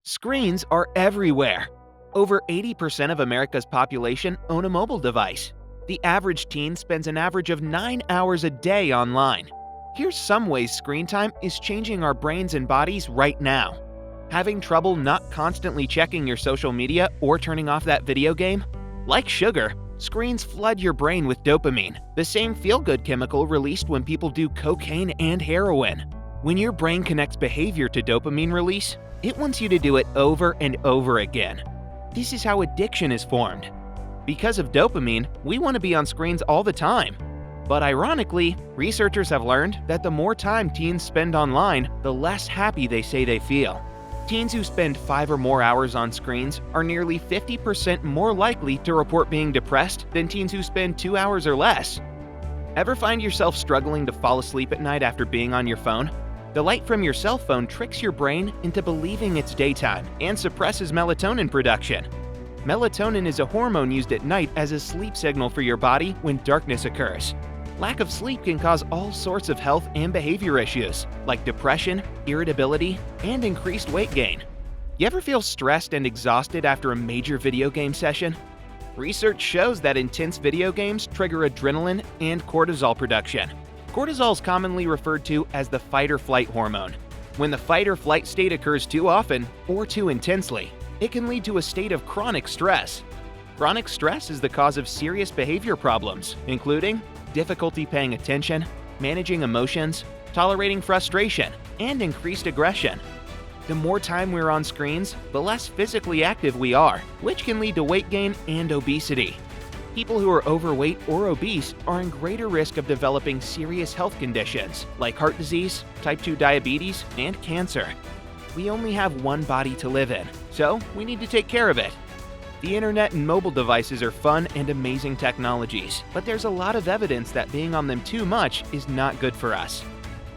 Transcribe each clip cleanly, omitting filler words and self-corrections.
Screens are everywhere. Over 80% of America's population own a mobile device. The average teen spends an average of 9 hours a day online. Here's some ways screen time is changing our brains and bodies right now. Having trouble not constantly checking your social media or turning off that video game? Like sugar, screens flood your brain with dopamine, the same feel-good chemical released when people do cocaine and heroin. When your brain connects behavior to dopamine release, it wants you to do it over and over again. This is how addiction is formed. Because of dopamine, we want to be on screens all the time. But ironically, researchers have learned that the more time teens spend online, the less happy they say they feel. Teens who spend 5 or more hours on screens are nearly 50% more likely to report being depressed than teens who spend 2 hours or less. Ever find yourself struggling to fall asleep at night after being on your phone? The light from your cell phone tricks your brain into believing it's daytime and suppresses melatonin production. Melatonin is a hormone used at night as a sleep signal for your body when darkness occurs. Lack of sleep can cause all sorts of health and behavior issues, like depression, irritability, and increased weight gain. You ever feel stressed and exhausted after a major video game session? Research shows that intense video games trigger adrenaline and cortisol production. Cortisol is commonly referred to as the fight-or-flight hormone. When the fight-or-flight state occurs too often or too intensely, it can lead to a state of chronic stress. Chronic stress is the cause of serious behavior problems, including difficulty paying attention, managing emotions, tolerating frustration, and increased aggression. The more time we're on screens, the less physically active we are, which can lead to weight gain and obesity. People who are overweight or obese are in greater risk of developing serious health conditions like heart disease, type 2 diabetes, and cancer. We only have one body to live in, so we need to take care of it. The internet and mobile devices are fun and amazing technologies, but there's a lot of evidence that being on them too much is not good for us.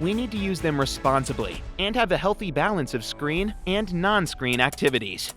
We need to use them responsibly and have a healthy balance of screen and non-screen activities.